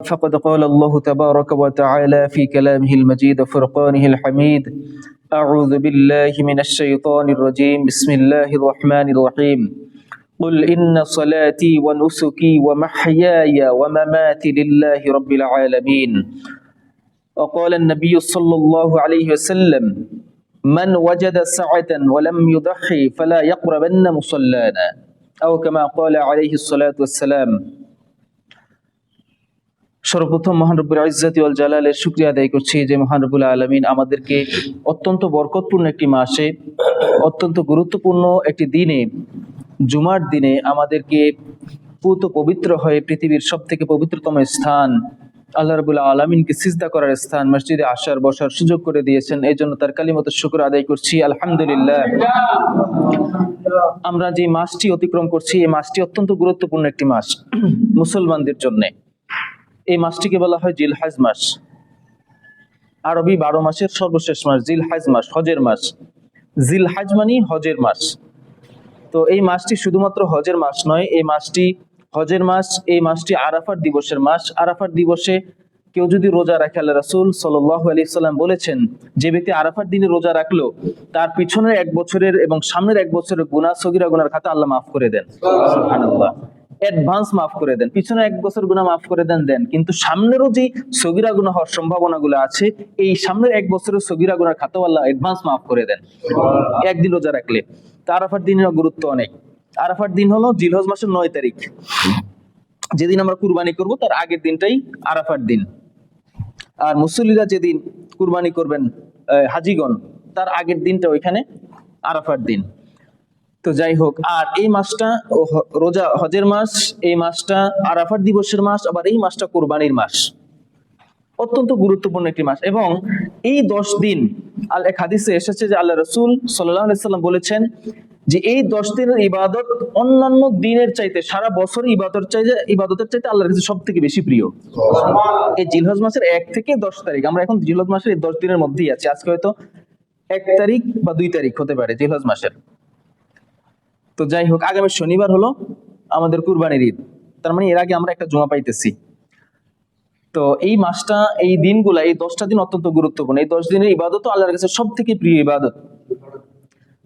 فقد قال الله تبارك وتعالى في كلامه المجيد وفرقانه الحميد أعوذ بالله من الشيطان الرجيم بسم الله الرحمن الرحيم قل إن صلاتي ونسكي ومحياي ومماتي لله رب العالمين وقال النبي صلى الله عليه وسلم من وجد سعة ولم يضحي فلا يقربن مصلانا أو كما قال عليه الصلاة والسلام। সর্বপ্রথম মহান রব্বুল ইজ্জতি ওয়াল জালালের শুকরিয়া আদায় করছি যে মহান রব্বুল আলামিন আমাদেরকে অত্যন্ত বরকতপূর্ণ একটি মাসে, অত্যন্ত গুরুত্বপূর্ণ একটি দিনে, জুমার দিনে আমাদেরকে পুত পবিত্র হয়ে পৃথিবীর সবথেকে পবিত্রতম স্থান আল্লাহ রাব্বুল আলামিনকে সিজদা করার স্থান মসজিদে আসার বসার সুযোগ করে দিয়েছেন। এই জন্য তার কালিমাতুশ শুকর আদায় করছি, আলহামদুলিল্লাহ। আমরা যে মাসটি অতিক্রম করছি, এই মাসটি অত্যন্ত গুরুত্বপূর্ণ একটি মাস মুসলমানদের জন্য। এই মাসটিকে বলা হয় জিলহজ মাস, আরবি 12 মাসের সর্বশেষ মাস জিলহজ মাস, হজের মাস। জিলহজ মানে হজের মাস। তো এই মাসটি শুধুমাত্র হজের মাস নয়, এই মাসটি হজের মাস, এই মাসটি আরাফাত দিবসের মাস। আরাফাত দিবসে কেউ যদি রোজা রাখে, আল্লাহ রাসূল সাল্লাল্লাহু আলাইহি সাল্লাম বলেছেন যে ব্যক্তি আরাফাত দিনে রোজা রাখলো তার পিছনের 1 বছরের এবং সামনের 1 বছরের গুনাহ, সগীরা গুনার খাতা আল্লাহ মাফ করে দেন। সুবহানাল্লাহ, অ্যাডভান্স মাফ করে দেন। পিছনে 1 বছর গুনাহ মাফ করে দেন, কিন্তু সামনেরও যে সগীরা গুনাহ হওয়ার সম্ভাবনাগুলো আছে, এই সামনের 1 বছরের সগীরা গুনার খাতাও আল্লাহ অ্যাডভান্স মাফ করে দেন একদিন রোজা রাখলে। তো আরাফাত দিনের গুরুত্ব অনেক। আরাফাত দিন হলো জিলহজ মাসের 9 তারিখ, যেদিন আমরা কুরবানি করব তার আগের দিনটাই আরাফাত দিন। আর মুসল্লিরা যেদিন কুরবানি করবেন, হাজিগণ, তার আগের দিনটা ওইখানে আরাফাত দিন। তো যাই হোক, আর এই মাসটা রোজা হজের মাস, এই মাসটা আরাফাত দিবসের মাস, আবার এই মাসটা কুরবানির মাস। অত্যন্ত গুরুত্বপূর্ণ একটি মাস। এবং এই 10 দিন এক হাদিসে এসেছে যে আল্লাহ রাসূল সাল্লাল্লাহু আলাইহি সাল্লাম বলেছেন যে এই 10 দিনের ইবাদত অন্যান্য দিনের চাইতে, সারা বছর ইবাদতের চাইতে আল্লাহর কাছে সবথেকে বেশি প্রিয়। এই জিলহজ মাসের 1 থেকে 10 তারিখ, আমরা এখন জিলহজ মাসের এই 10 দিনের মধ্যেই আছি। আজকে হয়তো 1 তারিখ বা 2 তারিখ হতে পারে জিলহজ মাসের। তো যাই হোক, আগামী শনিবার হলো আমাদের কুরবানির ঈদ, তার মানে এর আগে আমরা একটা জুমা পাইতেছি। তো এই মাসটা, এই দিনগুলা, এই 10টা দিন অত্যন্ত গুরুত্বপূর্ণ। এই 10 দিনের ইবাদত আল্লাহর কাছে সবথেকে প্রিয় ইবাদত।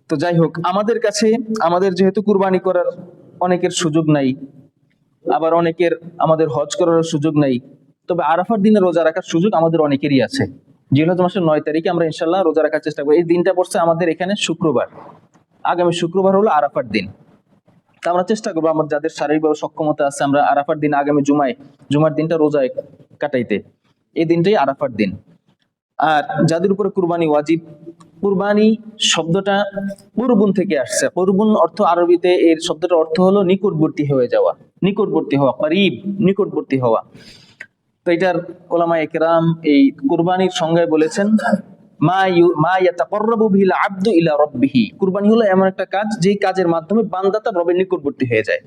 তো যাই হোক, আমাদের কাছে, আমাদের যেহেতু কুরবানি করার অনেকের সুযোগ নাই, আবার অনেকের আমাদের হজ করার সুযোগ নাই, তবে আরাফার দিনে রোজা রাখার সুযোগ আমাদের অনেকেরই আছে। জিলহজ মাসের 9 তারিখে আমরা ইনশাআল্লাহ রোজা রাখার চেষ্টা করি। এই দিনটা পড়ছে আমাদের এখানে শুক্রবার, আগামী শুক্রবার হলো আরাফার দিন। তা আমরা চেষ্টা করবো, আমার যাদের শারীরিকভাবে সক্ষমতা আছে, আমরা আরাফার দিন, আগামী জুমার দিনটা রোজায় কাটাইতে। এই দিনটাই আরাফার দিন। আর যাদের উপরে কুরবানি ওয়াজিব, কুরবানি শব্দটা কুরবুন থেকে আসছে। কুরবুন অর্থ আরবিতে, এর শব্দটার অর্থ হলো নিকটবর্তী হয়ে যাওয়া, নিকটবর্তী হওয়া, করিব, নিকটবর্তী হওয়া। তো এটার উলামায়ে কেরাম এই কুরবানির সংজ্ঞায় বলেছেন মা ইয়াতাকাররাবু বিহিল আবদু ইলা রাব্বিহি। কুরবানি হলো এমন একটা কাজ, যেই কাজের মাধ্যমে বান্দা তার রবের নিকটবর্তী হয়ে যায়।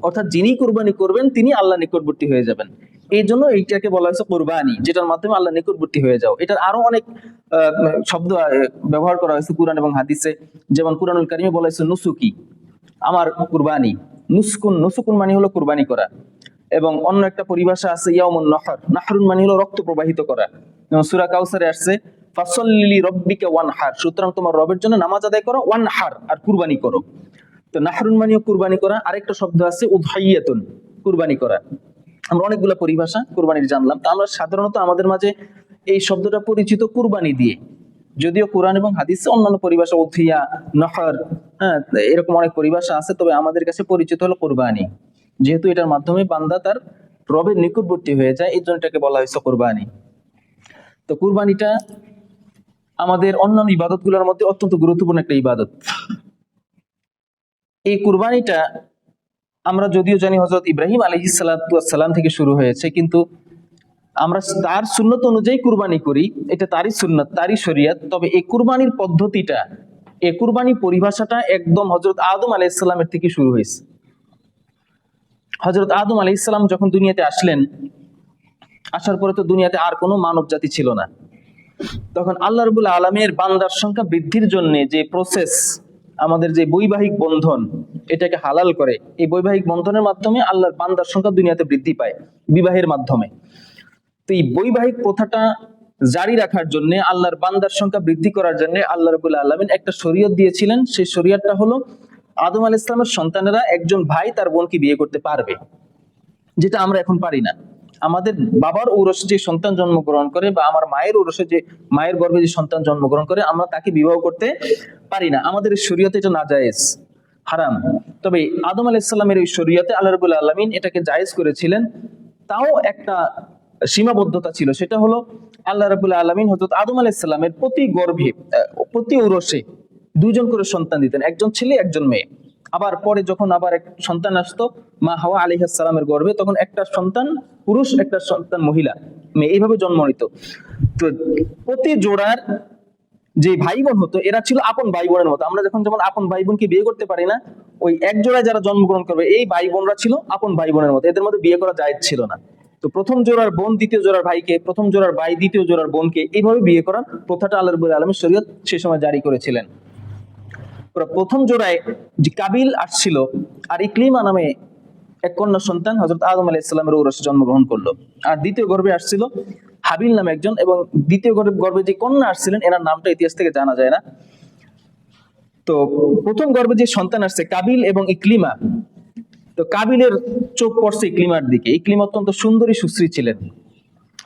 অর্থাৎ যিনি কুরবানি করবেন তিনি আল্লাহর নিকটবর্তী হয়ে যাবেন। এই জন্য এইটাকে বলা হয়েছে কুরবানি, যেটার মাধ্যমে আল্লাহ নিকটবর্তী হয়ে যাও। এটার আরো অনেক শব্দ ব্যবহার করা হয়েছে কুরআন এবং হাদিসে। যেমন কুরআনুল কারীমে বলা হয়েছে নুসুকি, আমার কুরবানি। নুসুকুন মানে হলো কুরবানি করা। এবং অন্য একটা পরিভাষা আছে ইয়াউমুন নাহর, নাহরুন মানে হলো রক্ত প্রবাহিত করা। যেমন সূরা কাউসারে আসছে ফাসাল্লি রাব্বিকা ওয়ানহার, সুতরাং তোমার রবের জন্য নামাজ আদায় করো, ওয়ানহার, আর কুরবানি করো। তো নাহরুন মানেও কুরবানি করা। আরেকটা শব্দ আছে উদহাইয়াতুন, কুরবানি করা। আমরা অনেকগুলো পরিভাষা কুরবানির জানলাম। তো আমরা সাধারণত আমাদের মাঝে এই শব্দটা পরিচিত কুরবানি দিয়ে, যদিও কোরআন এবং হাদিসে অন্যান্য পরিভাষা, উদহিয়া, নহর, হ্যাঁ, এরকম অনেক পরিভাষা আছে, তবে আমাদের কাছে পরিচিত হলো কুরবানি। যেহেতু এটার মাধ্যমে বান্দা তার রবের নিকটবর্তী হয়ে যায়, এই জন্য এটাকে বলা হয়েছে কুরবানি। তো কুরবানিটা আমাদের অন্যান্য ইবাদতগুলোর মধ্যে অত্যন্ত গুরুত্বপূর্ণ একটা ইবাদত। এই কুরবানিটা আমরা যদিও জানি হযরত ইব্রাহিম আলাইহিস সালাতু ওয়াস সালাম থেকে শুরু হয়েছে, কিন্তু আমরা তার সুন্নত অনুযায়ী কুরবানি করি, এটা তারই সুন্নত, তারই শরীয়ত। তবে এই কুরবানির পদ্ধতিটা, এই কুরবানি পরিভাষাটা একদম হযরত আদম আলাইহিস সালামের থেকে শুরু হয়েছে। হযরত আদম আলাইহিস সালাম যখন দুনিয়াতে আসলেন, আসার পরে তো দুনিয়াতে আর কোনো মানব জাতি ছিল না। তখন আল্লাহ রাব্বুল আলামিনের বান্দার সংখ্যা বৃদ্ধির জন্য যে প্রসেস, আমাদের যে বৈবাহিক বন্ধন এটাকে হালাল করে। এই বৈবাহিক বন্ধনের মাধ্যমে আল্লাহর বান্দার সংখ্যা দুনিয়াতে বৃদ্ধি পায় বিবাহের মাধ্যমে। তো এই বৈবাহিক প্রথাটা জারি রাখার জন্য, আল্লাহর বান্দার সংখ্যা বৃদ্ধি করার জন্য আল্লাহ রাব্বুল আলামিন একটা শরীয়ত দিয়েছিলেন। সেই শরীয়তটা হলো আদম আলাইহিস সালামের সন্তানেরা একজন ভাই তার বোনকে বিয়ে করতে পারবে, যেটা আমরা এখন পারি না। আমাদের বাবার ঔরসে যে সন্তান জন্মগ্রহণ করে বা আমার মায়ের ঔরসে যে মায়ের গর্ভে যে সন্তান জন্মগ্রহণ করে আমরা তাকে বিবাহ করতে পারি না। আমাদের শরীয়তে এটা নাজায়েজ, হারাম। তবে আদম আলাইহিস সালামের এই শরীয়তে আল্লাহ রাব্বুল আলামিন এটাকে জায়েজ করেছিলেন। তাও একটা সীমাবদ্ধতা ছিল, সেটা হলো আল্লাহ রাব্বুল আলামিন হযরত আদম আলাইহিস সালামের প্রতি গর্ভে প্রতি ঔরসে দুইজন করে সন্তান দিতেন, একজন ছেলে একজন মেয়ে। আবার পরে যখন আবার এক সন্তান আসতো মা হাওয়া আলাইহিস সালামের গর্ভে, তখন একটা সন্তান পুরুষ একটা সন্তান মহিলা মেয়ে, এইভাবে জন্ম নিত। তো প্রতি জোড়ার যে ভাই বোন হতো এরা ছিল আপন ভাই বোনের মতো। আমরা যখন যেমন আপন ভাই বোনকে বিয়ে করতে পারি না, ওই এক জোড়ায় যারা জন্মগ্রহণ করবে এই ভাই বোনরা ছিল আপন ভাই বোনের মতো, এদের মধ্যে বিয়ে করা জায়েজ ছিল না। তো প্রথম জোড়ার বোন দ্বিতীয় জোড়ার ভাইকে, প্রথম জোড়ার ভাই দ্বিতীয় জোড়ার বোনকে, এইভাবে বিয়ে করার প্রথাটা আল্লাহ রাব্বুল আলামিন শরীয়ত সেই সময় জারি করেছিলেন। প্রথম জোড়ায় যে কাবিল আসছিল আর ইকলিমা নামে এক কন্যা সন্তান হযরত আদম আলাইহিস সালামের ঔরসে জন্মগ্রহণ করলো। আর দ্বিতীয় গর্ভে আসছিল হাবিল নামে একজন, এবং দ্বিতীয় গর্ভে যে কন্যা আসছিলেন এনার নামটা ইতিহাস থেকে জানা যায় না। তো প্রথম গর্ভে যে সন্তান আসছে কাবিল এবং ইকলিমা, তো কাবিলের চোখ পড়ছে ইকলিমার দিকে। ইকলিমা অত্যন্ত সুন্দরী সুশ্রী ছিলেন।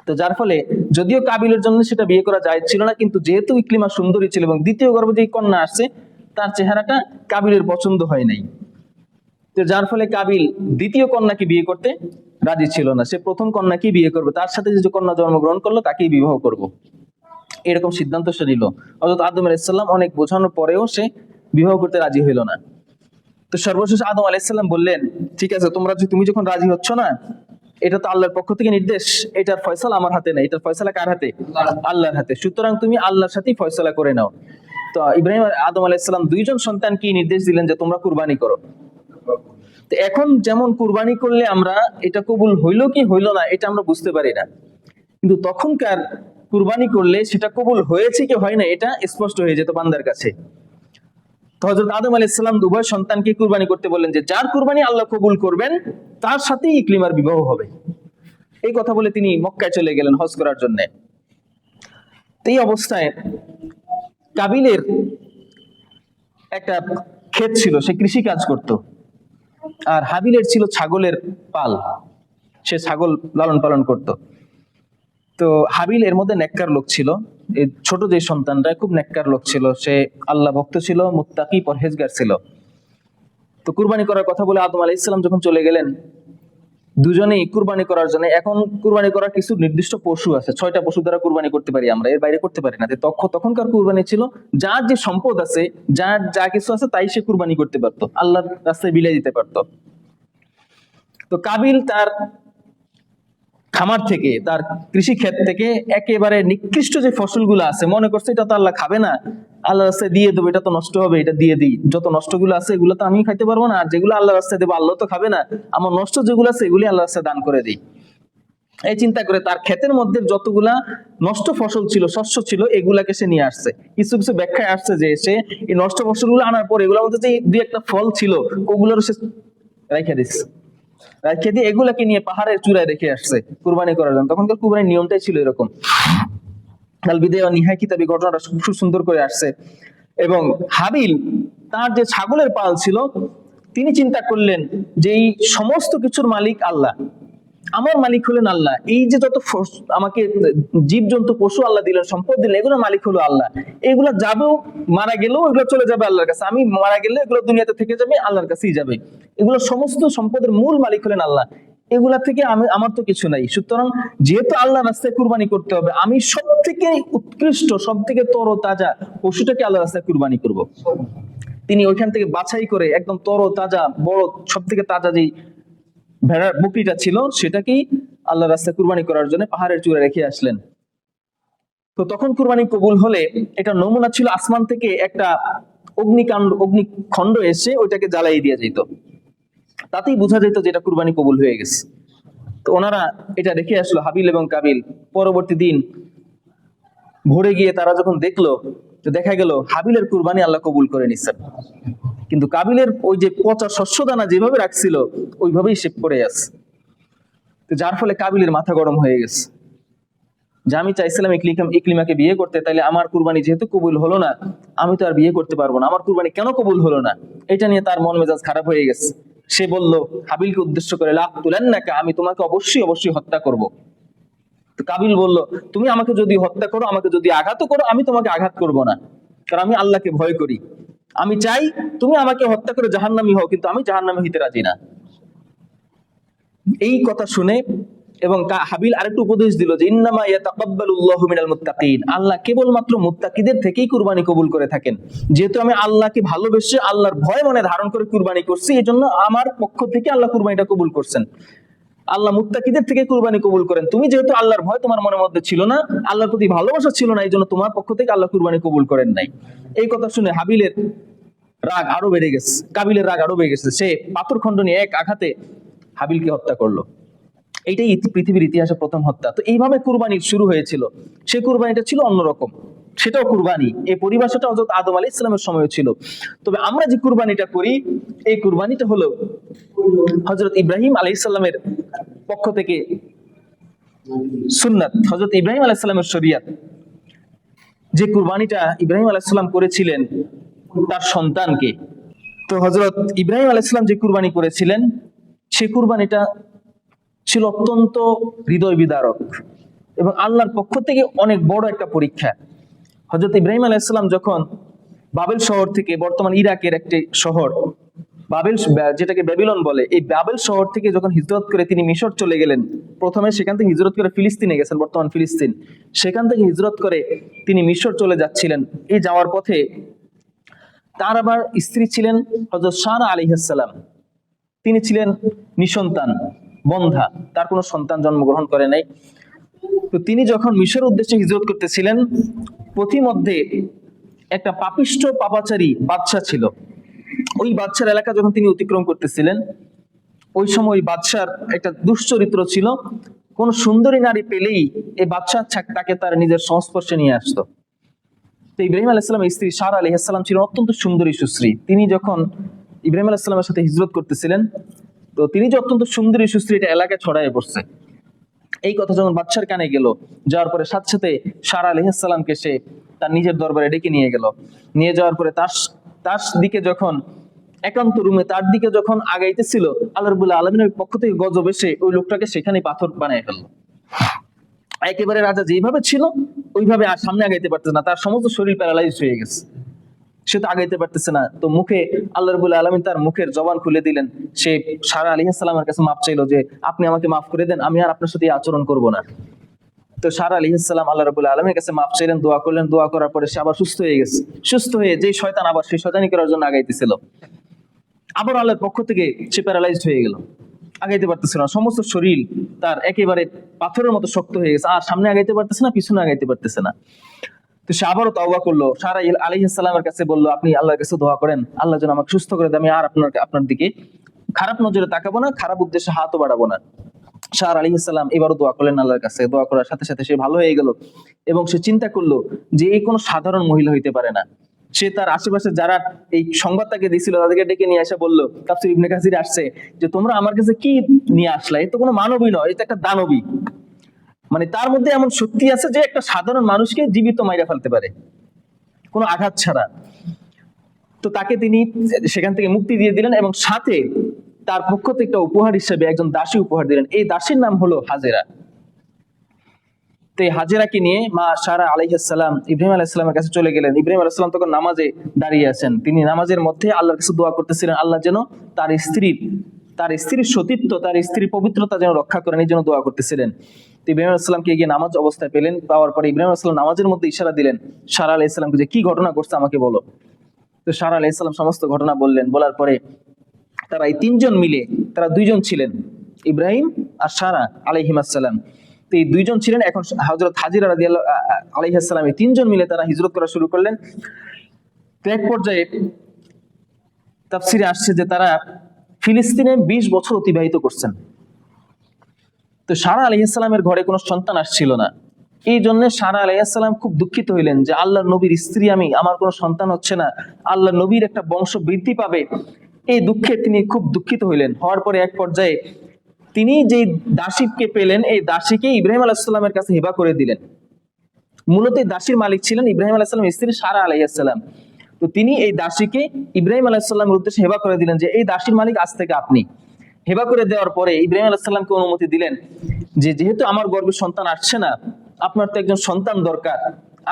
তো যার ফলে যদিও কাবিলের জন্য সেটা বিয়ে করা যায় ছিল না, কিন্তু যেহেতু ইকলিমা সুন্দরী ছিল এবং দ্বিতীয় গর্ভে যে কন্যা আসছে তার চেহারাটা কাবিলের পছন্দ হয় নাই, তো যার ফলে কাবিল দ্বিতীয় কন্যাকে বিয়ে করতে রাজি ছিল না। সে প্রথম কন্যাকে বিয়ে করবে, তার সাথে যে কন্যা জন্মগ্রহণ করলো তাকেই বিবাহ করব, এরকম সিদ্ধান্ত সে নিল। হযরত আদম আলাইহিস সালাম অনেক বোঝানোর পরেও সে বিবাহ করতে রাজি হইল না। তো সর্বশেষ আদম আলাইহিস সালাম বললেন, ঠিক আছে, তুমি যখন রাজি হচ্ছ না, এটা তো আল্লাহর পক্ষ থেকে নির্দেশ, এটার ফয়সালা আমার হাতে নেই, এটার ফয়সালা কার হাতে? আল্লাহর হাতে। সুতরাং তুমি আল্লাহর সাথেই ফয়সালা করে নাও। তো ইব্রাহিম আদম আলাইহিস সালাম দুইজন সন্তানকে নির্দেশ দিলেন যে তোমরা কুরবানি করো। তো এখন যেমন কুরবানি করলে আমরা এটা কবুল হইলো কি হইলো না এটা আমরা বুঝতে পারি না, কিন্তু তখনকার কুরবানি করলে সেটা কবুল হয়েছে কি হয় না এটা স্পষ্ট হয়ে যেত বান্দার কাছে। তো হযরত আদম আলাইহিস সালাম উভয় সন্তানকে কুরবানি করতে বললেন যে যার কুরবানি আল্লাহ কবুল করবেন তার সাথেই ইকলিমার বিবাহ হবে। এই কথা বলে তিনি মক্কায় চলে গেলেন হজ করার জন্য। এই অবস্থায় কাবিলের একটা ক্ষেত ছিল, সে কৃষি কাজ করত, আর হাবিলের ছিল ছাগলের পাল, সে ছাগল লালন পালন করত। তো হাবিল এর মধ্যে নেককার লোক ছিল, এই ছোট যে সন্তানটা খুব নেককার লোক ছিল, সে আল্লাহ ভক্ত ছিল, মুত্তাকি পরহেজগার ছিল। তো কুরবানি করার কথা বলে আদম আলাইহিস সালাম যখন চলে গেলেন দুজনেই কুরবানি করার জন্য, এখন কুরবানি করার কিছু নির্দিষ্ট পশু আছে, 6টা পশু দ্বারা কুরবানি করতে পারি আমরা, এর বাইরে করতে পারি না। তখনকার কুরবানি ছিল যার যে সম্পদ আছে, যার যা কিছু আছে তাই সে কুরবানি করতে পারতো, আল্লাহর রাস্তায় বিলিয়ে দিতে পারতো। তো কাবিল তার খামার থেকে, তার কৃষি ক্ষেত থেকে একেবারে নিকৃষ্ট যে ফসলগুলো আছে, মনে করছে এটা তো আল্লাহ খাবে না, আল্লাহ রাস্তায় দিয়ে দেবো, এটা তো নষ্ট হবে, এটা দিয়ে দিই, যত নষ্টগুলো আছে এগুলো তো আমি খাইতে পারবো না, আর যেগুলো আল্লাহ রাস্তায় দেবো আল্লাহ তো খাবে না, আমার নষ্ট যেগুলো আছে এগুলি আল্লাহ রাস্তায় দান করে দিই। এই চিন্তা করে তার ক্ষেতের মধ্যে যতগুলা নষ্ট ফসল ছিল, শস্য ছিল, এগুলাকে সে নিয়ে আসছে। কিছু কিছু ব্যাখ্যায় আসছে যে সে এই নষ্ট ফসলগুলো আনার পর এগুলোর মধ্যে যে দুই একটা ফল ছিল ওগুলোর সে রেখে দিচ্ছে, রেখে দিয়ে এগুলাকে নিয়ে পাহাড়ের চূড়ায় রেখে আসছে কুরবানি করার জন্য। তখনকার কুরবানির নিয়মটাই ছিল এরকম। আল বিদায়া ওয়ান নিহায়া কিতাবে ঘটনাটা খুব সুন্দর করে আসছে। এবং হাবিল তার যে ছাগলের পাল ছিল, তিনি চিন্তা করলেন যে এই সমস্ত কিছুর মালিক আল্লাহ, আমার মালিক হলেন আল্লাহ, এই যে যত আমাকে জীবজন্তু পশু আল্লাহ দিলেন, সম্পদ দিলেন, এগুলো মালিক হলো আল্লাহ, এগুলো যাবেও, মারা গেলেও এগুলো চলে যাবে আল্লাহর কাছে, আমি মারা গেলে এগুলো দুনিয়াতে থেকে যাবে, আল্লাহর কাছেই যাবে, এগুলো সমস্ত সম্পদের মূল মালিক হলেন আল্লাহ, এগুলা থেকে আমার তো কিছু নাই। সুতরাং যেহেতু আল্লাহ রাস্তায় কুরবানি করতে হবে, আমি সব থেকে উৎকৃষ্ট, সব থেকে তরো তাজা পশুটাকে আল্লাহ রাস্তায় কুরবানি করব। তিনি ওইখান থেকে বাছাই করে একদম তরো তাজা বড় সব থেকে তাজা যেই ভেড়ার বকরিটা ছিল সেটাকেই আল্লাহ রাস্তায় কুরবানি করার জন্য পাহাড়ের চূড়ায় রেখে আসলেন। তো তখন কুরবানি কবুল হলে এটা নমুনা ছিল, আসমান থেকে একটা অগ্নিখণ্ড এসে ওইটাকে জ্বালাই দিয়ে যেত, তাতেই বোঝা যেত যে এটা কুরবানি কবুল হয়ে গেছে। তো ওনারা এটা রেখে আসলো হাবিল এবং কাবিল। পরবর্তী দিন ভোরে গিয়ে তারা যখন দেখলো তো দেখা গেল হাবিলের কুরবানি আল্লাহ কবুল করে নিচ্ছেন, কিন্তু কাবিলের ওই যে পচা শস্য দানা যেভাবে রাখছিল ওইভাবেই সে পড়ে আছে। তো যার ফলে কাবিলের মাথা গরম হয়ে গেছে যে আমি চাইছিলাম ইকলিমাকে বিয়ে করতে, তাইলে আমার কুরবানি যেহেতু কবুল হলো না, আমি তো আর বিয়ে করতে পারবো না, আমার কুরবানি কেন কবুল হলো না, এটা নিয়ে তার মন মেজাজ খারাপ হয়ে গেছে। সে বলল হাবিলকে উদ্দেশ্য করে, লাকুতুলান্নাকা, আমি তোমাকে অবশ্যই অবশ্যই হত্যা করব। তো কাবিল বলল, তুমি আমাকে যদি হত্যা করো, আমাকে যদি আঘাত করো, আমি তোমাকে আঘাত করব না, কারণ আমি আল্লাহকে ভয় করি। আমি চাই তুমি আমাকে হত্যা করে জাহান্নামী হও, কিন্তু আমি জাহান্নামী হইতে রাজি না। এই কথা শুনে এবং হাবিল আরেকটু উপদেশ দিল যে ইন্নামা ইয়াতাকাব্বালুল্লাহু মিনাল মুত্তাকিন, আল্লাহ কেবলমাত্র মুত্তাকিদের থেকেই কুরবানি কবুল করে থাকেন। যেহেতু আমি আল্লাহকে ভালোবেসে আল্লাহর ভয় মনে ধারণ করে কুরবানি করছি, এজন্য আমার পক্ষ থেকে আল্লাহ কুরবানিটা কবুল করছেন। আল্লাহ মুত্তাকিদের থেকে কুরবানি কবুল করেন। তুমি যেহেতু আল্লাহর ভয় তোমার মনের মধ্যে ছিল না, আল্লাহর প্রতি ভালোবাসা ছিল না, এই জন্য তোমার পক্ষ থেকে আল্লাহ কুরবানি কবুল করেন নাই। এই কথা শুনে হাবিলের রাগ আরো বেড়ে গেছে, কাবিলের রাগ আরো বেড়ে গেছে। সে পাথর খণ্ড নিয়ে এক আঘাতে হাবিলকে হত্যা করলো। এইটাই পৃথিবীর ইতিহাসে প্রথম হত্যা। তো এইভাবে কুরবানি শুরু হয়েছিল। সেই কুরবানিটা ছিল অন্যরকম, সেটাও কুরবানি। এই পরিভাষাটা হযরত আদম আলাইহিস সালামের সময় ছিল। তবে আমরা যে কুরবানিটা করি, এই কুরবানিটা হলো হযরত ইব্রাহিম আলাইহিস সালামের পক্ষ থেকে সুন্নাত, হযরত ইব্রাহিম আলাইহিস সালামের শরীয়ত। যে কুরবানিটা ইব্রাহিম আলাইহিস সালাম করেছিলেন তার সন্তানকে। তো হযরত ইব্রাহিম আলাইহিস সালাম যে কুরবানি করেছিলেন, সেই কুরবানিটা ছিল অত্যন্ত হৃদয় বিদারক এবং আল্লাহর পক্ষ থেকে অনেক বড় একটা পরীক্ষা। হযরত ইব্রাহিম আলাইহিস সালাম যখন বাবেল শহর থেকে, বর্তমান ইরাকের একটি শহর বাবেল, যেটাকে ব্যাবিলন বলে, এই বাবেল শহর থেকে যখন হিজরত করে তিনি মিশর চলে গেলেন, প্রথমে সেখান থেকে হিজরত করে ফিলিস্তিনে গেছেন, বর্তমান ফিলিস্তিন। সেখান থেকে হিজরত করে তিনি মিশর চলে যাচ্ছিলেন। এই যাওয়ার পথে তার আবার স্ত্রী ছিলেন হযরত সারা আলাইহিস সালাম। তিনি ছিলেন নিঃসন্তান, বন্ধা, তার কোনো সন্তান জন্মগ্রহণ করে নাই। তো তিনি যখন মিশর উদ্দেশ্যে হিজরত করতেছিলেন, পথিমধ্যে একটা পাপিষ্ঠ পাপাচারী বাদশা ছিল। ওই বাদশার এলাকা যখন তিনি অতিক্রম করতেছিলেন, ওই সময় ওই বাদশার একটা দুশ্চরিত্র ছিল। কোন সুন্দরী নারী পেলেই এই বাদশা তাকে তার নিজের সংস্পর্শে নিয়ে আসতো। তো ইব্রাহিম আলাইহিস সালামের স্ত্রী সারা আলাইহিস সালাম ছিলেন অত্যন্ত সুন্দরী সুশ্রী। তিনি যখন ইব্রাহিম আলাইহিস সালামের সাথে হিজরত করতেছিলেন, তো তিনি যে অত্যন্ত সুন্দরী সুশ্রী এটা এলাকায় ছড়ায় পড়ছে। এই কথা যখন বাদশার কানে গেল, যাওয়ার পরে সাথে সাথে সারা আলাইহিস সালামকে সে তার নিজের দরবারে ডেকে নিয়ে গেল। নিয়ে যাওয়ার পরে তার দিকে যখন একান্ত রুমে তার দিকে যখন আগাইতেছিল, আল্লাহ রাব্বুল আলামিনের পক্ষ থেকে গজব এসে ওই লোকটাকে সেখানে পাথর বানায় ফেললো। একেবারে রাজা যেভাবে ছিল ওইভাবে আর সামনে আগাইতে পারতেছে না, তার সমস্ত শরীর প্যারালাইজ হয়ে গেছে, সে তো আগাইতে পারতেছে না। তো মুখে আল্লাহ রাব্বুল আলামিন তার মুখের জবান খুলে দিলেন। সে সারা আলাইহিস সালামের কাছে মাফ চাইলো যে আপনি আমাকে মাফ করে দেন, আমি আর আপনার সাথে আচরণ করব না। তো সারা আলাইহিস সালাম আল্লাহ রাব্বুল আলামিনের কাছে মাফ চাইলেন, দোয়া করলেন। দোয়া করার পরে সে আবার সুস্থ হয়ে গেছে। সুস্থ হয়ে যেই শয়তান আবার সেই শয়তানি করার জন্য আগাইতেছিল, আবার আল্লাহর পক্ষ থেকে সে প্যারালাইজড হয়ে গেল, আগাইতে পারতেছে না। সমস্ত শরীর তার একেবারে পাথরের মতো শক্ত হয়ে গেছে, আর সামনে আগাইতে পারতেছে না, পিছনে আগাইতে পারতেছে না। তো সে আবারও তাওবা করলো, সারা আলাইহিস সালামের কাছে বললো, আপনি আল্লাহর কাছে দোয়া করেন, আল্লাহ যেন আমাকে সুস্থ করে দেয়, আমি আর আপনার দিকে খারাপ নজরে তাকাবো না, খারাপ উদ্দেশ্যে হাতও বাড়াবো না। সারা আলাইহিস সালাম এবারও দোয়া করলেন আল্লাহর কাছে। দোয়া করার সাথে সাথে সে ভালো হয়ে গেল এবং সে চিন্তা করলো যে এই কোনো সাধারণ মহিলা হইতে পারে না। সে তার আশেপাশে যারা এই সংবাদটাকে দিছিল তাদেরকে ডেকে নিয়ে এসে বললো, তাফসীর ইবনে কাসির আসছে যে তোমরা আমার কাছে কি নিয়ে আসলা, এ তো কোনো মানবী নয়, এটা একটা দানবী। মানে তার মধ্যে এমন শক্তি আছে যে একটা সাধারণ মানুষকে জীবিত মাইরা ফেলতে পারে কোনো আঘাত ছাড়া। তো তাকে তিনি সেখান থেকে মুক্তি দিয়ে দিলেন এবং সাথে তার পক্ষ থেকে একটা উপহার হিসেবে একজন দাসী উপহার দিলেন। এই দাসীর নাম হলো হাজেরা। তো এই হাজেরাকে নিয়ে মা সারা আলাইহিস সালাম ইব্রাহিম আলাইহিস সালামের কাছে চলে গেলেন। ইব্রাহিম আলাইহিস সালাম তখন নামাজে দাঁড়িয়ে আছেন। তিনি নামাজের মধ্যে আল্লাহর কাছে দোয়া করতেছিলেন, আল্লাহ যেন তার স্ত্রীর সতীত্ব, তার স্ত্রীর পবিত্রতা যেন রক্ষা করেন, এই জন্য দোয়া করতেছিলেন। তো ইব্রাহিম আলাইহিস সালামকে গিয়ে নামাজ অবস্থায় পেলেন। পাওয়ার পরে ইব্রাহিম আলাইহিস সালাম নামাজের মধ্যে ইশারা দিলেন সারা আলাইহিস সালামকে যে কি ঘটনা ঘটছে আমাকে বলো। তো সারা আলাইহিস সালাম সমস্ত ঘটনা বললেন। বলার পরে তারা এই তিনজন মিলে, তারা দুইজন ছিলেন, ইব্রাহিম আর সারা আলাইহিস সালাম। তো এই দুইজন ছিলেন। এখন হযরত হাজেরা রাদিয়াল্লাহু আলাইহিস সালাম, এই তিনজন মিলে তারা হিজরত করা শুরু করলেন। তো এক পর্যায়ে তাফসিরে আসছে যে তারা ফিলিস্তিনে 20 বছর অতিবাহিত করছেন। তো সারা আলাইহিস সালামের ঘরে কোনো সন্তান আসছিল না। এই জন্য সারা আলাইহিস সালাম খুব দুঃখিত হইলেন যে আল্লাহর নবীর স্ত্রী আমি, আমার কোনো সন্তান হচ্ছে না, আল্লাহর নবীর একটা বংশ বৃদ্ধি পাবে, এই দুঃখে তিনি খুব দুঃখিত হইলেন। হওয়ার পরে এক পর্যায়ে তিনি যে দাসীকে পেলেন, এই দাসীকে ইব্রাহিম আলাইহিস সালামের কাছে হিবা করে দিলেন। মূলত এই দাসীর মালিক ছিলেন ইব্রাহিম আলাইহিস সালামের স্ত্রী সারা আলাইহিস সালাম। তো তিনি এই দাসীকে ইব্রাহিম আলাইহিস সালামের উদ্দেশ্যে হেবা করে দিলেন যে এই দাসীর মালিক আজ থেকে আপনি। হেবা করে দেওয়ার পরে ইব্রাহিম আলাইহিস সালামকে অনুমতি দিলেন যে যেহেতু আমার গর্ভে সন্তান আসছে না, আপনার তো একজন সন্তান দরকার,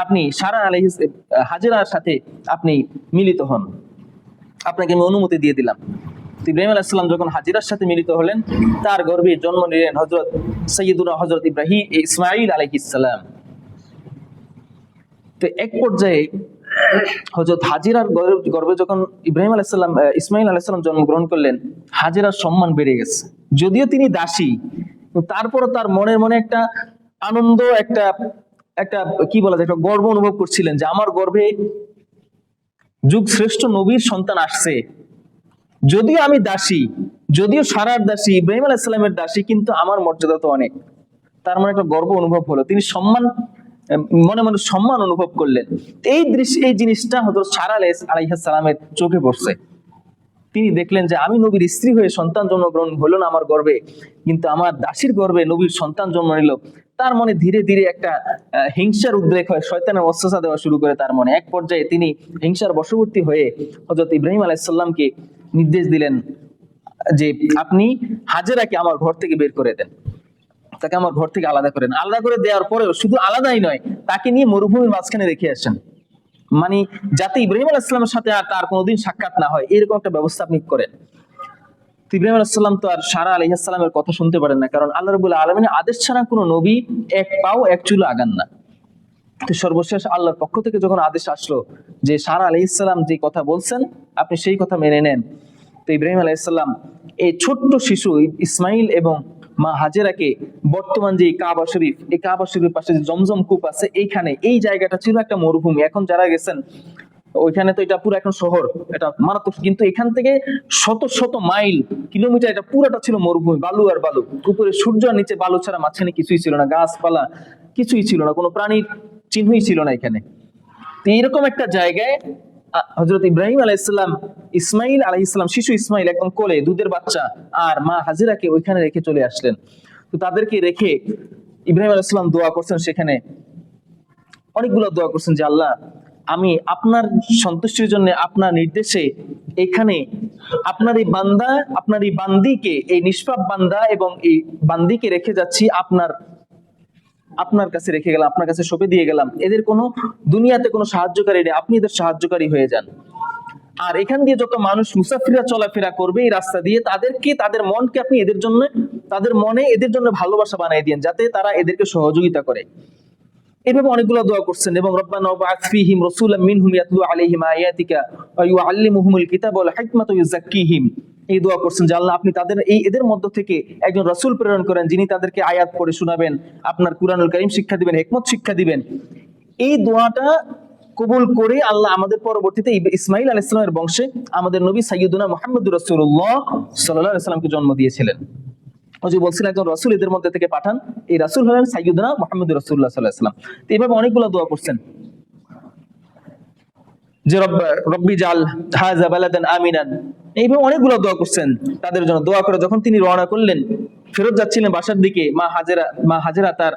আপনি সারা আলাইহিস হাজেরার সাথে আপনি মিলিত হন, আপনাকে আমি অনুমতি দিয়ে দিলাম। ইব্রাহিম আলাইহিস সালাম যখন হাজিরার সাথে মিলিত হলেন, তার গর্ভে জন্ম নিলেন হযরত সাইয়্যিদুনা হযরত ইসমাঈল আলাইহিস সালাম। তো এক পর্যায়ে হযরত হাজিরার গর্ভে যখন ইব্রাহিম আলাইহিস সালাম ইসমাঈল আলাইহিস সালাম জন্মগ্রহণ করলেন, হাজিরার সম্মান বেড়ে গেছে। যদিও তিনি দাসী, তারপরও তার মনে একটা আনন্দ, একটা একটা কি বলা যায়, একটা গর্ব অনুভব করছিলেন যে আমার গর্ভে যুগ শ্রেষ্ঠ নবীর সন্তান আসছে। যদিও আমি দাসী, যদিও সারার দাসী, ইব্রাহিম আলাইহিস সালামের দাসী, কিন্তু আমার মর্যাদা তো অনেক। তার মানে একটা গর্ব অনুভব হলো, তিনি মনে মনে সম্মান অনুভব করলেন। এই জিনিসটা হযরত সারা আলাইহিস সালামের চোখে পড়ছে। তিনি দেখলেন যে আমি নবীর স্ত্রী হয়ে সন্তান জন্মগ্রহণ হলো না আমার গর্ভে, কিন্তু আমার দাসীর গর্ভে নবীর সন্তান জন্ম নিল। তার মনে ধীরে ধীরে একটা হিংসার উদ্রেক হয়, শয়তানের ওয়াসওয়াসা দেওয়া শুরু করে তার মনে। এক পর্যায়ে তিনি হিংসার বশবর্তী হয়ে হযরত ইব্রাহিম আলাইহিস সালামকে নির্দেশ দিলেন যে আপনি হাজেরাকে আমার ঘর থেকে বের করে দেন, তাকে আমার ঘর থেকে আলাদা করেন। আলাদা করে দেওয়ার পরেও শুধু আলাদাই নয়, তাকে নিয়ে মরুভূমির মাঝখানে রেখে আসেন, মানে যাতে ইব্রাহিম আলাইহিস সালামের সাথে আর তার কোনোদিন সাক্ষাৎ না হয়, এরকম একটা ব্যবস্থা আপনি করেন। ইব্রাহিম আলাইহিস সালাম তো আর সারা আলাইহিস সালামের কথা শুনতে পারেন না, কারণ আল্লাহ রাব্বুল আলামিনের আদেশ ছাড়া কোনো নবী এক পাও এক চুলো আগান না। তো সর্বশেষ আল্লাহর পক্ষ থেকে যখন আদেশ আসলো যে সারা আলাইহিস সালাম যে কথা বলছেন আপনি সেই কথা মেনে নেন, তো ইব্রাহিম আলাইহিস সালাম এই ছোট্ট শিশু ইসমাইল এবং মা হাজেরাকে বর্তমান যে কাবা শরীফ, এই কাবা শরীফের পাশে যে জমজম কূপ আছে, এইখানে, এই জায়গাটা ছিল একটা মরুভূমি। এখন যারা গেছেন ওইখানে তো এটা পুরো এখন শহর, এটা মারাত্মক, কিন্তু এখান থেকে শত শত মাইল কিলোমিটার এটা পুরোটা ছিল মরুভূমি, বালু আর বালু, উপরে সূর্য আর নিচে বালু ছাড়া মাঝখানে কিছুই ছিল না, গাছপালা কিছুই ছিল না, কোনো প্রাণীর চিহ্নই ছিল না এখানে। তো এইরকম একটা জায়গায় হযরত ইব্রাহিম আলাইহিস সালাম ইসমাইল আলাইহিস সালাম, শিশু ইসমাইল একদম কোলে, দুধের বাচ্চা, আর মা হাজেরাকে ওইখানে রেখে চলে আসলেন। তো তাদেরকে রেখে ইব্রাহিম আলাইহিস সালাম দোয়া করছেন, সেখানে অনেকগুলো দোয়া করছেন যে আল্লাহ, আমি আপনার সন্তুষ্টির জন্য আপনার নির্দেশে এখানে আপনার এই বান্দা, আপনার এই বান্দিকে, এই নিষ্পাপ বান্দা এবং এই বান্দিকে রেখে যাচ্ছি, আপনার কাছে রেখে গেলাম, আপনার কাছে সঁপে দিয়ে গেলাম। এদের কোনো দুনিয়াতে কোনো সাহায্যকারী নেই, আপনি এদের সাহায্যকারী হয়ে যান। আর এখান দিয়ে যত মানুষ মুসাফিরা চলাফেরা করবে এই রাস্তা দিয়ে, তাদের মনকে আপনি তাদের মনে এদের জন্য ভালোবাসা বানিয়ে দিন, যাতে তারা এদেরকে সহযোগিতা করে। এভাবে অনেকগুলো দোয়া করছেন। এবং রব্বানা ওয়াবআথ ফীহিম রাসূলাম মিনহুম ইয়াতলু আলাইহিম আয়াতিকা ওয়া ইউআল্লিমুহুমুল কিতাবা ওয়াল হিকমাতা ওয়া ইউযাক্কিহিম। এই দোয়া করছেন যে আল্লাহ, আপনি এদের মধ্য থেকে একজন রাসূল প্রেরণ করেন, যিনি তাদেরকে আয়াত পড়ে শোনাবেন, আপনার কুরআনুল কারীম শিক্ষা দিবেন, হিকমত শিক্ষা দিবেন। এই দোয়াটা কবুল করে আল্লাহ আমাদের পরবর্তীতে ইসমাঈল আলাইহিস সালামের বংশে আমাদের নবী সাইয়্যিদুনা মুহাম্মদুর রাসূলুল্লাহ সাল্লাল্লাহু আলাইহি ওয়াসাল্লামকে জন্ম দিয়েছিলেন। ওই বলছিলেন একজন রাসূল এদের মধ্যে থেকে পাঠান, এই রাসূল হলেন সাইয়্যিদুনা মুহাম্মদুর রাসূলুল্লাহ সাল্লাল্লাহু আলাইহি ওয়াসাল্লাম। তো এইভাবে অনেকগুলো দোয়া করছেন যে রব্বি জাল হাযা বালাদান আমিনান, এইভাবে অনেকগুলো দোয়া করছেন তাদের জন্য। দোয়া করে যখন তিনি রওনা করলেন, ফেরত যাচ্ছিলেন বাসার দিকে, মা হাজেরা তার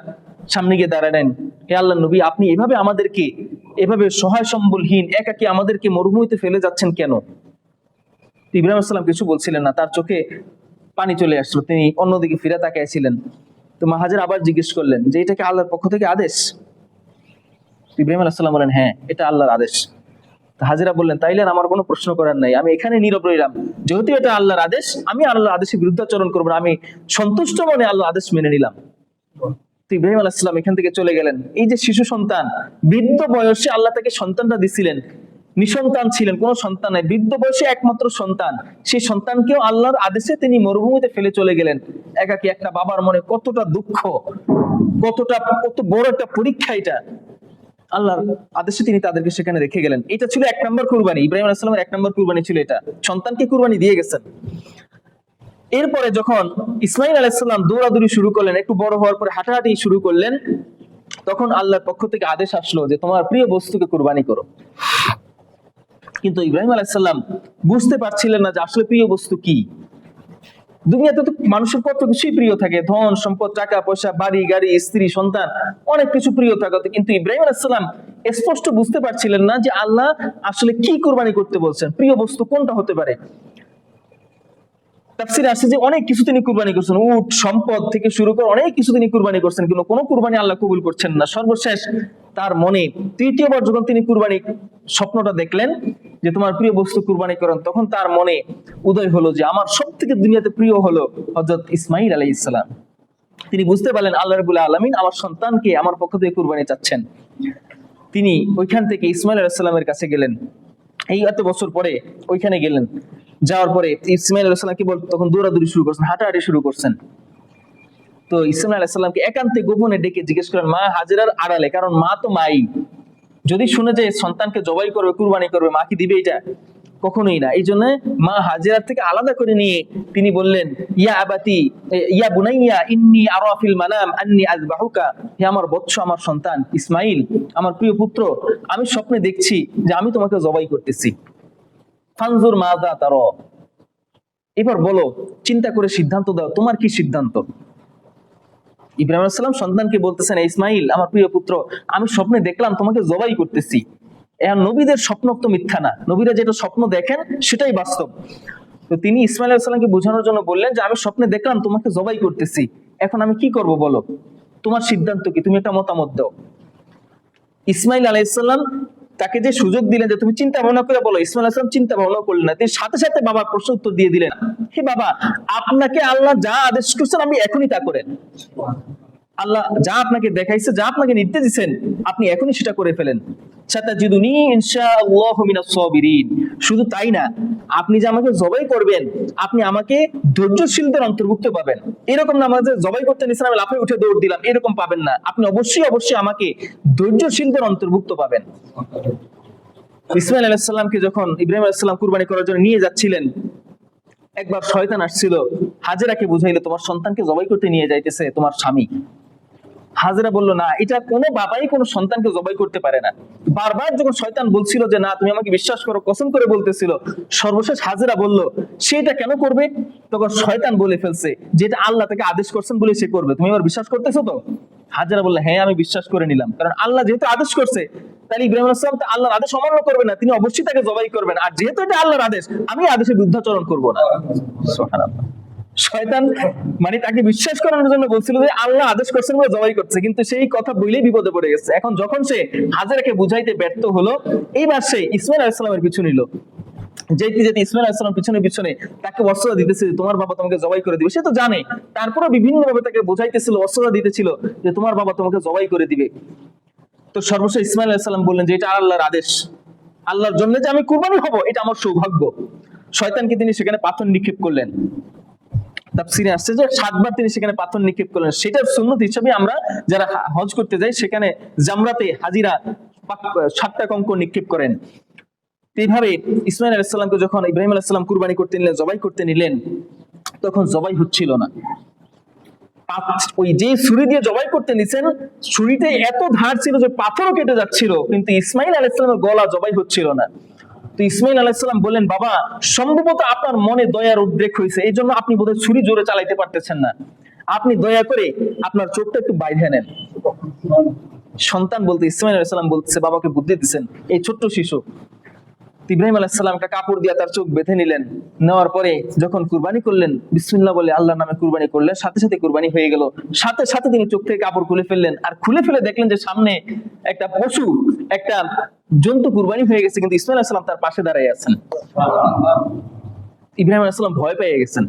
সামনে গিয়ে দাঁড়ালেন, হে আল্লাহর নবী, আপনি এভাবে সহায় সম্বলহীন একাকী আমাদেরকে মরুভূমিতে ফেলে যাচ্ছেন কেন? ইব্রাহিম আলাইহিস সালাম কিছু বলছিলেন না, তার চোখে পানি চলে আসলো, তিনি অন্যদিকে ফিরে তাকিয়েছিলেন। তো মা হাজেরা আবার জিজ্ঞেস করলেন যে এটা কি আল্লাহর পক্ষ থেকে আদেশ? ইব্রাহিম আলাইহিস সালাম বলেন, হ্যাঁ, এটা আল্লাহর আদেশ। হাজেরা বললেন, তাইলে আমার কোনো প্রশ্ন করার নাই, আমি এখানে নীরব রইলাম, যেহেতু এটা আল্লাহর আদেশ, আমি আল্লাহর আদেশের বিরুদ্ধাচরণ করবো না, আমি সন্তুষ্ট মনে আল্লাহর আদেশ মেনে নিলাম। ইব্রাহিম আলাইহিস সালাম এখান থেকে চলে গেলেন। এই যে শিশু সন্তান, বৃদ্ধ বয়সে আল্লাহ তাকে সন্তানটা দিছিলেন, নিঃসন্তান ছিলেন, কোনো সন্তান নাই, বৃদ্ধ বয়সে একমাত্র সন্তান, সেই সন্তানকেও আল্লাহর আদেশে তিনি মরুভূমিতে ফেলে চলে গেলেন একাকী। একটা বাবার মনে কতটা দুঃখ, কত বড় একটা পরীক্ষা এটা। আল্লাহর আদেশে তিনি তাদেরকে সেখানে রেখে গেলেন। এটা ছিল 1 নম্বর কুরবানি, ইব্রাহিম আলাইহিস সালামের 1 নম্বর কুরবানি ছিল এটা, সন্তানকে কুরবানি দিয়ে গেছেন। এরপরে যখন ইসমাঈল আলাইহিস সালাম দৌড়াদৌড়ি শুরু করলেন, একটু বড় হওয়ার পরে হাঁটাহাঁটি শুরু করলেন, তখন আল্লাহর পক্ষ থেকে আদেশ আসলো যে তোমার প্রিয় বস্তুকে কুরবানি করো। কিন্তু ইব্রাহিম আলাইহিস সালাম বুঝতে পারছিলেন না যে আসলে প্রিয় বস্তু কি। দুনিয়াতে তো মানুষের কত কিছুই প্রিয় থাকে, ধন সম্পদ, টাকা পয়সা, বাড়ি গাড়ি, স্ত্রী সন্তান, অনেক কিছু প্রিয় থাকে, কিন্তু ইব্রাহিম আলাইহিস সালাম স্পষ্ট বুঝতে পারছিলেন না যে আল্লাহ আসলে কি কুরবানি করতে বলছেন, প্রিয় বস্তু কোনটা হতে পারে। তাফসীরে আসছে যে অনেক কিছু তিনি কুরবানি করছেন, উট সম্পদ থেকে শুরু করে অনেক কিছু তিনি কুরবানি করছেন, কিন্তু কোনো কুরবানি আল্লাহ কবুল করছেন না। সর্বশেষ তার মনে তৃতীয়বার যখন তিনি কুরবানি স্বপ্নটা দেখলেন যে তোমার প্রিয় বস্তু কুরবানি করেন, তখন তার মনে উদয় হলো যে আমার সবথেকে দুনিয়াতে প্রিয় হলো হযরত ইসমাঈল আলাইহিস সালাম। তিনি বুঝতে পারলেন আল্লাহ রাব্বুল আলামিন আমার সন্তানকে আমার পক্ষ থেকে কুরবানি চাচ্ছেন। তিনি ওইখান থেকে ইসমাঈল আলাইহিস সালামের কাছে গেলেন, এই এত বছর পরে ওইখানে গেলেন। যাওয়ার পরে ইসমাঈল আলাইহিস সালাম কি বল, তখন দৌড়াদৌড়ি শুরু করছেন, হাঁটাহাঁটি শুরু করছেন। তো ইসমাঈল আলাইহিস সালামকে একান্তে গোপনে ডেকে জিজ্ঞেস করেন মা হাজেরার আড়ালে, কারণ মা তো মাই, যদি শুনে যে সন্তানকে জবাই করবে, কুরবানি করবে, মা কি দিবে এটা? কখনোই না। এই জন্য মা হাজেরার থেকে আলাদা করে নিয়ে তিনি বললেন ইয়া আবাতি ইয়া বুনাইয়া ইন্নী আরা ফিল মানাম আন্নী আযবাহুকা, হে আমার বৎস, আমার সন্তান ইসমাঈল, আমার প্রিয় পুত্র, আমি স্বপ্নে দেখছি যে আমি তোমাকে জবাই করতেছি। ফানজুর মাযা তারা, এবার বলো, চিন্তা করে সিদ্ধান্ত দাও, তোমার কি সিদ্ধান্ত? ইব্রাহিম আলাইহিস সালাম সন্তানকে বলতেছেন ইসমাঈল, আমার প্রিয় পুত্র, আমি স্বপ্নে দেখলাম তোমাকে জবাই করতেছি। এখন নবীদের স্বপ্ন তো মিথ্যা না, নবীরা যেটা স্বপ্ন দেখেন সেটাই বাস্তব। তো তিনি ইসমাঈল আলাইহিস সালামকে বোঝানোর জন্য বললেন যে আমি স্বপ্নে দেখলাম তোমাকে জবাই করতেছি, এখন আমি কি করব বলো, তোমার সিদ্ধান্ত কি, তুমি একটা মতামত দাও। ইসমাঈল আলাইহিস সালাম তাকে যে সুযোগ দিলেন যে তুমি চিন্তা ভাবনা করে বলো, ইসমাঈল আলাইহিস সালাম চিন্তা ভাবনা করলেন না, তিনি সাথে সাথে বাবার প্রশ্ন উত্তর দিয়ে দিলেন, হে বাবা, আপনাকে আল্লাহ যা আদেশ করছেন আপনি এখনই তা করেন। আল্লাহ যা আপনাকে দেখাইছে, যা আপনাকে নির্দেশ দিয়েছেন, আপনি এখনই সেটা করে ফেলেন। সাতাজিদুনি ইনশাআল্লাহু মিনাস সাবিরিন। শুধু তাই না, আপনি যে আমাকে জবাই করবেন, আপনি আমাকে ধৈর্যশীলদের অন্তর্ভুক্ত পাবেন। এরকম না আমাদের জবাই করতে নিছেন আমি লাফে উঠে দৌড় দিলাম, এরকম পাবেন না। আপনি অবশ্যই অবশ্যই আমাকে ধৈর্যশীলদের অন্তর্ভুক্ত পাবেন। ইসমাঈল আলাইহিস সালামকে যখন ইব্রাহিম আলাইহিস সালাম কুরবানি করার জন্য নিয়ে যাচ্ছিলেন, একবার শয়তান আসছিল, হাজেরাকে বুঝাইলো তোমার সন্তানকে জবাই করতে নিয়ে যাইতেছে তোমার স্বামী। হাজেরা বলল না, এটা কোনো বাবাই কোনো সন্তানকে জবাই করতে পারে না। বারবার যখন শয়তান বলছিল যে না তুমি আমাকে বিশ্বাস করো, কসম করে বলতেছিল, সর্বশেষ হাজেরা বলল সেটা কেন করবে? তখন শয়তান বলে ফেলছে যেটা আল্লাহ তাকে আদেশ করছেন বলে সে করবে, তুমি এবার বিশ্বাস করতেছো তো? হাজেরা বলল হ্যাঁ আমি বিশ্বাস করে নিলাম, কারণ আল্লাহ যেহেতু আদেশ করছে, তাহলে ইব্রাহিম আলাইহিস সালাম তো আল্লাহর আদেশ অমান্য করবে না, তিনি অবশ্যই তাকে জবাই করবেন। আর যেহেতু এটা আল্লাহর আদেশ, আমি আদেশের বিরুদ্ধাচরণ করব না। সুবহানাল্লাহ। শয়তান মানে তাকে বিশ্বাস করানোর জন্য বলছিল যে আল্লাহ আদেশ করছেন বলে জবাই করছে, কিন্তু সেই কথা বলেই বিপদে পড়ে গেছে। এখন যখন সে হাজেরাকে বুঝাইতে ব্যর্থ হলো, এইবার সে ইসমাঈল আলাইহিস সালামের পিছু নিল। যেতে যেতে ইসমাঈল আলাইহিস সালাম পিছনে পিছনে তাকে ওয়াসওয়াসা দিতেছে যে তোমার বাবা তোমাকে জবাই করে দিবে। সে তো জানে, তারপরে বিভিন্ন ভাবে তাকে বোঝাইতেছিল, ওয়াসওয়াসা দিতেছিল যে তোমার বাবা তোমাকে জবাই করে দিবে। তো সর্বশেষ ইসমাঈল আলাইহিস সালাম বললেন যে এটা আল্লাহর আদেশ, আল্লাহর জন্য যে আমি কুরবানি হব এটা আমার সৌভাগ্য। শয়তানকে তিনি সেখানে পাথর নিক্ষেপ করলেন। তাফসীরে আসছে যে 7 বার তিনি সেখানে পাথর নিক্ষেপ করলেন। সেটার সুন্নত হিসেবে আমরা যারা হজ করতে যাই সেখানে জামরাতে হাজিরা 7টা কঙ্কর নিক্ষেপ করেন। এইভাবে ইসমাঈল আলাইহিস সালামকে যখন ইব্রাহিম আলাইহিস সালাম কুরবানি করতে নিলেন, জবাই করতে নিলেন, তখন জবাই হচ্ছিল না। ওই যে ছুরি দিয়ে জবাই করতে নিছেন, ছুরিতে এত ধার ছিল যে পাথরও কেটে যাচ্ছিল, কিন্তু ইসমাঈল আলাইহিস সালামের গলা জবাই হচ্ছিল না। তো ইসমাঈল আলাইহিস সালাম বললেন বাবা, সম্ভবত আপনার মনে দয়ার উদ্রেক হয়েছে, এই জন্য আপনি বোধহয় ছুরি জোরে চালাইতে পারতেছেন না, আপনি দয়া করে আপনার চোখটা একটু বাইরে নেন। সন্তান বলতে ইসমাঈল আলাইহিস সালাম বলতেছে, বাবাকে বুদ্ধি দিচ্ছেন, এই ছোট্ট শিশু। ইব্রাহিম আলাইহিস সালাম একটা কাপড় দিয়ে তার চোখ বেঁধে নিলেন। নেওয়ার পরে যখন কুরবানি করলেন, বিসমিল্লাহ বলে আল্লাহর নামে কুরবানি করলেন, সাথে সাথে কুরবানি হয়ে গেল। সাথে সাথে তিনি চোখ থেকে কাপড় খুলে ফেললেন, আর খুলে ফেলে দেখলেন যে সামনে একটা পশু, একটা জন্তু কুরবানি হয়ে গেছে, কিন্তু ইসমাঈল আলাইহিস সালাম তার পাশে দাঁড়িয়ে আছেন। ইব্রাহিম আলাইহিস সালাম ভয় পেয়ে গেছেন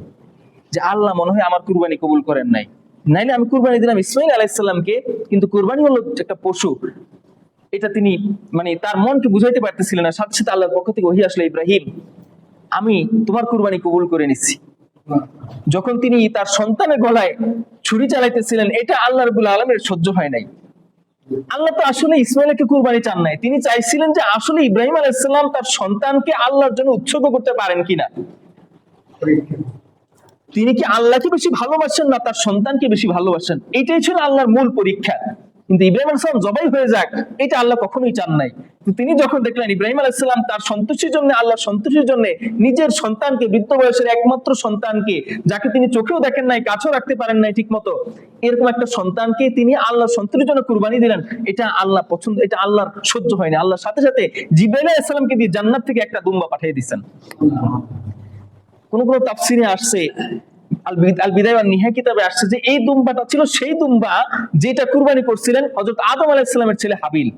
যে আল্লাহ মনে হয় আমার কুরবানি কবুল করেন নাই, নাইলে আমি কুরবানি দিলাম ইসমাঈল আলাইহিস সালামকে, কিন্তু কুরবানি হলো একটা পশু। এটা তিনি মানে তার মনকে বুঝাইতে পারতেছিলেন না। সাথে সাথে আল্লাহর পক্ষ থেকে ওহী আসলো, ইব্রাহিম আমি তোমার কুরবানি কবুল করে নিচ্ছি। যখন তিনি তার সন্তানের গলায় ছুরি চালাইতেছিলেন, এটা আল্লাহ রাব্বুল আলামিনের সহ্য হয় নাই। আল্লাহ তো আসলে ইসমাঈলকে কুরবানি চান নাই, তিনি চাইছিলেন যে আসলে ইব্রাহিম আলাইহিস সালাম তার সন্তানকে আল্লাহর জন্য উৎসর্গ করতে পারেন কিনা। তিনি কি আল্লাহকে বেশি ভালোবাসেন না তার সন্তানকে বেশি ভালোবাসেন, এটাই ছিল আল্লাহর মূল পরীক্ষা। কিন্তু ইব্রাহিম আলাইহিস সালাম জবাই হয়ে যাক, এটা আল্লাহ কখনোই চান নাই। তো তিনি যখন দেখলেন ইব্রাহিম আলাইহিস সালাম তার সন্তুষ্টির জন্য, আল্লাহর সন্তুষ্টির জন্য নিজের সন্তানকে, বৃদ্ধ বয়সের একমাত্র সন্তানকে, যাকে তিনি চোখেও দেখেন নাই, কাছেও রাখতে পারেন নাই ঠিক মতো, এরকম একটা সন্তানকে তিনি আল্লাহর সন্তুষ্টির জন্য কুরবানি দিলেন, এটা আল্লাহ পছন্দ, এটা আল্লাহর সহ্য হয়নি। আল্লাহর সাথে সাথে জিবরাইল আলাইহিস সালামকে দিয়ে জান্নাত থেকে একটা দুম্বা পাঠিয়ে দিয়েছেন। কোন কোন তাফসিরে আসছে, আল বিদায়া ওয়ান নিহায়া কিতাবে আসছে যে এই দুম্বাটা ছিল সেই দুম্বা যেটা কুরবানি করছিলেন হযরত আদম আলাইহিস সালামের ছেলে হাবিল।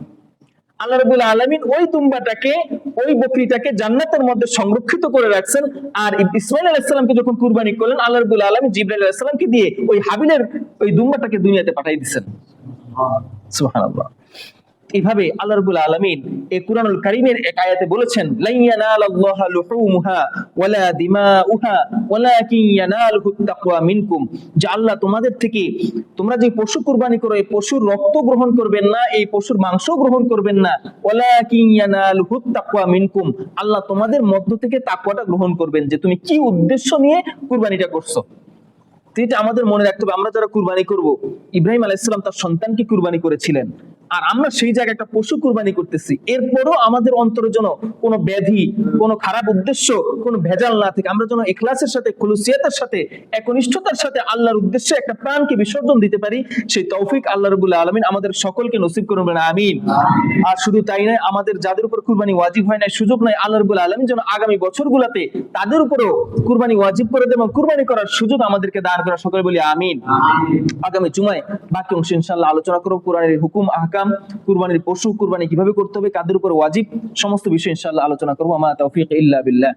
আল্লাহ রাব্বুল আলামিন ওই দুম্বাটাকে, ওই বকরিটাকে জান্নাতের মধ্যে সংরক্ষিত করে রাখছেন। আর ইসমাঈল আলাইহিস সালামকে যখন কুরবানি করলেন, আল্লাহ রাব্বুল আলামিন জিবরাইল আলাইহিস সালামকে দিয়ে ওই হাবিলের ওই দুম্বাটাকে দুনিয়াতে পাঠিয়ে দিয়েছেন। সুবহানাল্লাহ। এইভাবে আল্লাহ রাব্বুল আলামিন এই কুরআনুল কারীমের এক আয়াতে বলেছেন, লা ইয়ানালাল্লাহু লুহুমুহা ওয়ালা দিমাউহা ওয়ালাকিন ইয়ানালুহুত তাকওয়া মিনকুম, যে আল্লাহ তোমাদের থেকে, তোমরা যে পশু কুরবানি করো এই পশুর রক্ত গ্রহণ করবেন না, এই পশুর মাংস গ্রহণ করবেন না, ওয়ালাকিন ইয়ানালুহুত তাকওয়া মিনকুম, আল্লাহ তোমাদের মধ্য থেকে তাকওয়াটা গ্রহণ করবেন, যে তুমি কি উদ্দেশ্য নিয়ে কুরবানিটা করছো। এটা আমাদের মনে রাখতে হবে। আমরা যারা কুরবানি করব, ইব্রাহিম আলাইহিস সালাম তার সন্তানকে কুরবানি করেছিলেন, আর আমরা সেই জায়গায় একটা পশু কুরবানি করতেছি, এরপরও আমাদের অন্তরে যেন কোনো ব্যাধি, কোনো খারাপ উদ্দেশ্য, কোনো ভেজাল না থাকে। আমরা যেন ইখলাসের সাথে, খুলুসিয়াতের সাথে, একনিষ্ঠতার সাথে আল্লাহর উদ্দেশ্যে একটা প্রাণকে বিসর্জন দিতে পারি, সেই তৌফিক আল্লাহ রাব্বুল আলামিন আমাদের সকলকে নসিব করুন, আমিন। আর শুধু তাই নয়, আমাদের যাদের উপর কুরবানি ওয়াজিব হয় না, সুযোগ নাই, আল্লাহ রাব্বুল আলামিন যেন আগামী বছরগুলোতে তাদের উপরেও কুরবানি ওয়াজিব করে দেন এবং কুরবানি করার সুযোগ আমাদেরকে দান করা, সকলে বলি আমিন। আগামী জুমায় বাকি অংশ ইনশাআল্লাহ আলোচনা করব, কুরআনের হুকুম, আহকাম, কুরবানির পশু কুরবানি কিভাবে করতে হবে, কাদের উপর ওয়াজিব, সমস্ত বিষয় ইনশাআল্লাহ আলোচনা করব। আমা তাওফীক ইল্লা বিল্লাহ।